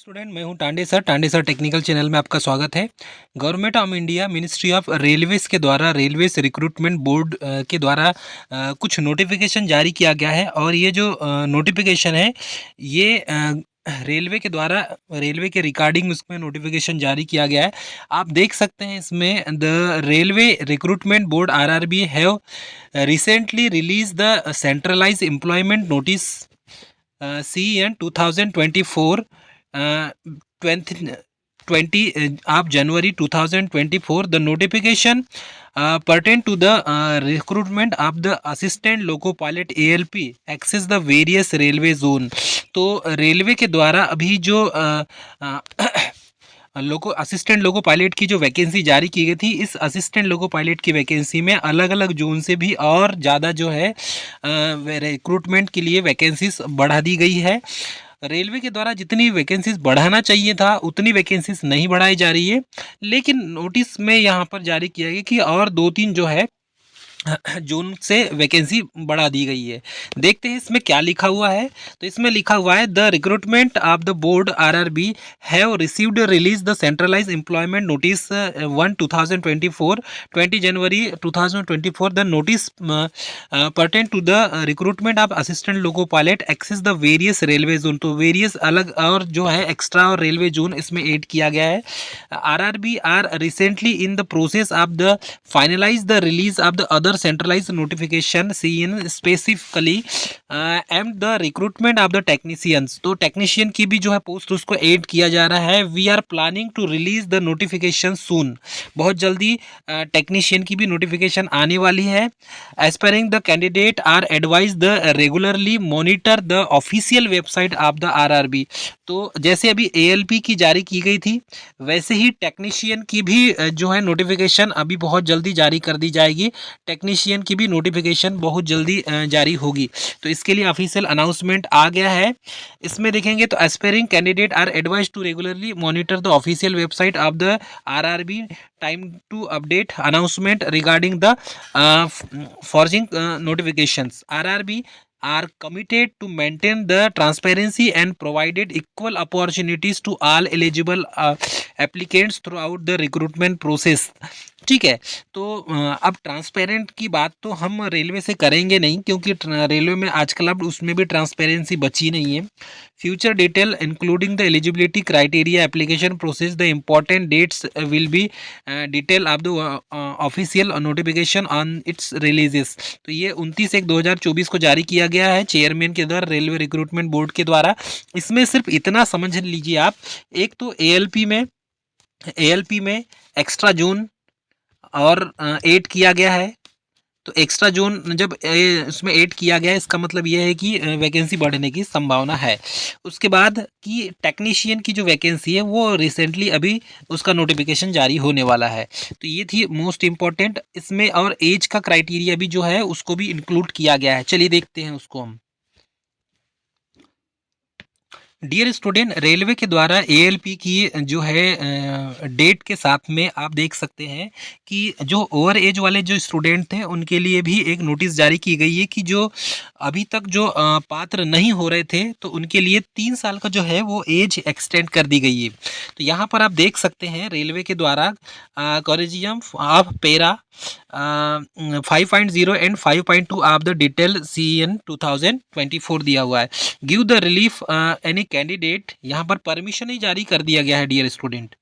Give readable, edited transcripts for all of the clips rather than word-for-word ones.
Student, मैं हूं Tande sir technical channel में आपका स्वागत है। Government of India ministry of railways के द्वारा रेलवेज रिक्रूटमेंट बोर्ड के द्वारा कुछ नोटिफिकेशन जारी किया गया है और ये जो नोटिफिकेशन है ये रेलवे के द्वारा रेलवे के रिगार्डिंग उसमें नोटिफिकेशन जारी किया गया है। आप देख सकते हैं इसमें the railway recruitment board RRB have recently release the centralise employment notice CN 2024 20 of January 2024. The notification pertain to the recruitment of the assistant loco pilot ALP access the various railway zone. तो railway के द्वारा अभी जो लोको assistant loco pilot की जो vacancy जारी की गई थी, इस असिस्टेंट लोको पायलट की वैकेंसी में अलग अलग जोन से भी और ज़्यादा जो है रिक्रूटमेंट के लिए वैकेंसीज बढ़ा दी गई है। रेलवे के द्वारा जितनी वैकेंसीज बढ़ाना चाहिए था उतनी वैकेंसीज नहीं बढ़ाई जा रही है, लेकिन नोटिस में यहाँ पर जारी किया गया कि और 2-3 जो है जून से वैकेंसी बढ़ा दी गई है। देखते हैं इसमें क्या लिखा हुआ है। तो इसमें लिखा हुआ है the recruitment of the board RRB have received release the centralise employment notice 1/2024 20 January 2024 the notice pertain to the recruitment of assistant loco pilot access the various railway zone. तो वेरियस अलग और जो है एक्स्ट्रा और railway zone इसमें add किया गया है। RRB are recently in the process of the finalise the release of the other centralized notification CN specifically and the recruitment of the technicians। तो टेक्नीशियन की भी जो है पोस्ट उसको ऐड किया जा रहा है। We are planning to release the notification soon. बहुत जल्दी टेक्नीशियन की भी नोटिफिकेशन आने वाली है। Aspiring the candidate are advise the regularly monitor the official website of the RRB। तो जैसे अभी ALP की जारी की गई थी वैसे ही टेक्नीशियन की भी जो है नोटिफिकेशन अभी बहुत जल्दी जारी कर दी जाएगी। टेक्नीशियन की भी नोटिफिकेशन बहुत जल्दी जारी होगी। तो इसके लिए ऑफिशियल अनाउंसमेंट आ गया है। इसमें देखेंगे तो aspiring candidate are advise to regularly monitor the official website of the RRB time to update announcement regarding the forging notifications. RRB are committed to maintain the transparency and provided equal opportunities to all eligible applicants throughout the recruitment process। ठीक है, तो अब transparent की बात तो हम railway से करेंगे नहीं, क्योंकि रेलवे में आजकल अब उसमें भी ट्रांसपेरेंसी बची नहीं है। Future detail including the eligibility criteria application process the important dates will be detail of the official notification on its releases. तो ये 29/1/2024 को जारी किया गया है चेयरमैन के द्वारा रेलवे रिक्रूटमेंट बोर्ड के द्वारा। इसमें सिर्फ इतना समझ लीजिए आप, एक तो ALP में एक्स्ट्रा जोन और ऐड किया गया है। तो एक्स्ट्रा जोन जब उसमें ऐड किया गया है इसका मतलब यह है कि वैकेंसी बढ़ने की संभावना है। उसके बाद कि टेक्नीशियन की जो वैकेंसी है वो रिसेंटली अभी उसका नोटिफिकेशन जारी होने वाला है। तो ये थी मोस्ट इम्पॉर्टेंट। इसमें और एज का क्राइटेरिया भी जो है उसको भी इंक्लूड किया गया है। चलिए देखते हैं उसको हम। डियर स्टूडेंट, रेलवे के द्वारा ALP की जो है डेट के साथ में आप देख सकते हैं कि जो ओवर एज वाले जो स्टूडेंट थे उनके लिए भी एक नोटिस जारी की गई है कि जो अभी तक जो पात्र नहीं हो रहे थे तो उनके लिए 3 साल का जो है वो एज एक्सटेंड कर दी गई है। तो यहाँ पर आप देख सकते हैं रेलवे के द्वारा collegium of para 5.0 and 5.2 of the detail CN 2024 दिया हुआ है। Give the relief any candidate, यहाँ पर परमिशन ही जारी कर दिया गया है डियर स्टूडेंट।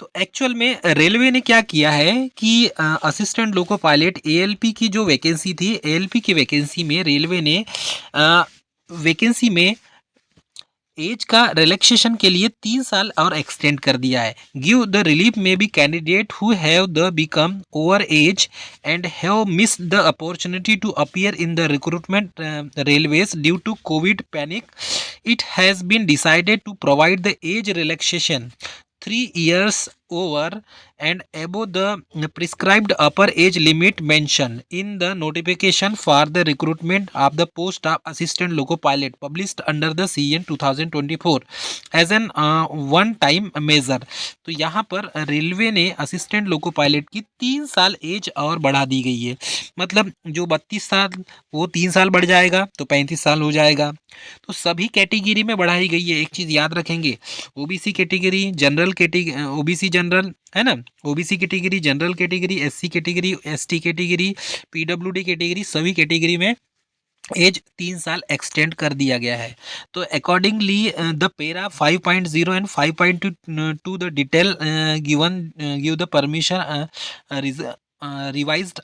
तो एक्चुअल में रेलवे ने क्या किया है कि असिस्टेंट लोको पायलट ALP की जो वैकेंसी थी, ALP की वैकेंसी में रेलवे ने वैकेंसी में एज का रिलैक्सेशन के लिए 3 साल और एक्सटेंड कर दिया है। गिव द रिलीफ में be candidate who have the become over age and have missed the opportunity to appear in the recruitment railways due to covid panic. It has been decided to provide the age relaxation 3 years over and above the prescribed upper age limit mentioned in the notification for the recruitment of the post of assistant loco pilot published under the CN 2024 as an one time measure। तो यहाँ पर railway ने assistant loco pilot की 3 साल as और बढ़ा दी गई है। मतलब जो 32 साल वो 3 साल बढ़ जाएगा तो 35 साल हो जाएगा। तो सभी कैटेगरी में बढ़ाई गई है। एक चीज़ याद रखेंगे, OBC category, general category, OBC general है ना, OBC category, general category, SC category, ST category, PWD category, सभी कैटेगरी में एज 3 साल एक्सटेंड कर दिया गया है। तो अकॉर्डिंगली द पेरा 5.0 and 5.2 the detail given give the permission revised.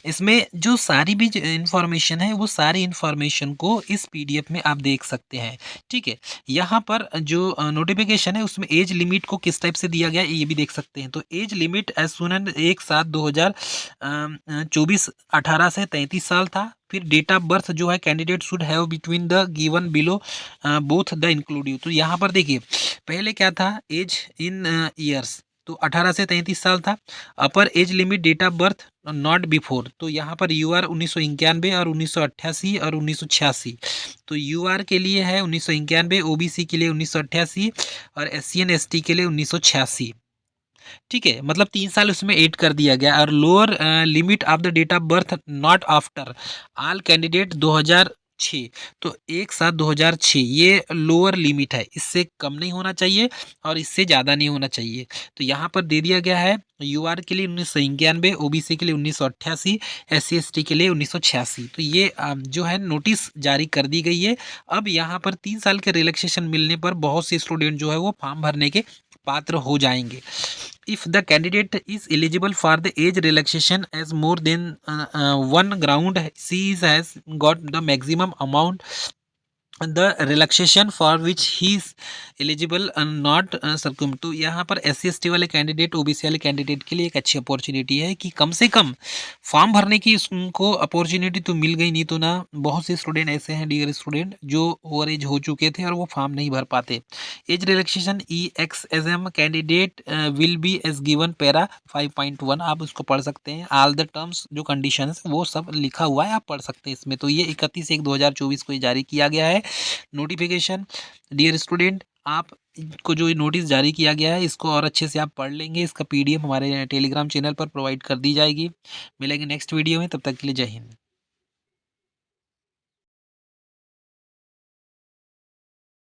इसमें जो सारी भी इंफॉर्मेशन है वो सारी इंफॉर्मेशन को इस पीडीएफ में आप देख सकते हैं। ठीक है, यहाँ पर जो नोटिफिकेशन है उसमें एज लिमिट को किस टाइप से दिया गया है ये भी देख सकते हैं। तो age limit as on and 1/7/2024 18 से 33 साल था। फिर डेट ऑफ बर्थ जो है candidate should have between the given below both the inclusive. तो यहाँ पर देखिए पहले क्या था, एज इन ईयर्स, तो 18 से 33 साल था। Upper age limit date of birth not before, तो यहाँ पर यूआर 1991 और 1988 और 1986। तो यूआर के लिए है 1991, ओबीसी के लिए 1988 और एससी एंड एसटी के लिए 1986। ठीक है, मतलब 3 साल उसमें ऐड कर दिया गया। और lower limit of the date of birth not after all candidate 2006, तो 1/7/2006 ये लोअर लिमिट है, इससे कम नहीं होना चाहिए और इससे ज़्यादा नहीं होना चाहिए। तो यहाँ पर दे दिया गया है यूआर के लिए 1991, ओबीसी के लिए 1988, एससी एसटी के लिए 1986। तो ये जो है नोटिस जारी कर दी गई है। अब यहाँ पर 3 साल के रिलैक्सेशन मिलने पर बहुत से स्टूडेंट जो है वो फॉर्म भरने के पात्र हो जाएंगे। If the candidate is eligible for the age relaxation as more than one ground, she has got the maximum amount the relaxation for which he is eligible and not circum। तो यहाँ पर S C वाले candidate, OBC वाले candidate के लिए एक अच्छी opportunity है कि कम से कम फॉर्म भरने की उनको अपॉर्चुनिटी तो मिल गई। नहीं तो ना बहुत से स्टूडेंट ऐसे हैं डियर स्टूडेंट जो ओवर एज हो चुके थे और वो फॉर्म नहीं भर पाते। Age relaxation E X S M candidate will be as given para 5.1, आप उसको पढ़ सकते हैं। ऑल द टर्म्स जो कंडीशंस वो सब लिखा हुआ है, आप पढ़ सकते हैं इसमें। तो ये 31/1/2024 को जारी किया गया है नोटिफिकेशन। डियर स्टूडेंट, आप को जो नोटिस जारी किया गया है इसको और अच्छे से आप पढ़ लेंगे। इसका पीडीएफ हमारे टेलीग्राम चैनल पर प्रोवाइड कर दी जाएगी। मिलेंगे नेक्स्ट वीडियो में, तब तक के लिए जय हिंद।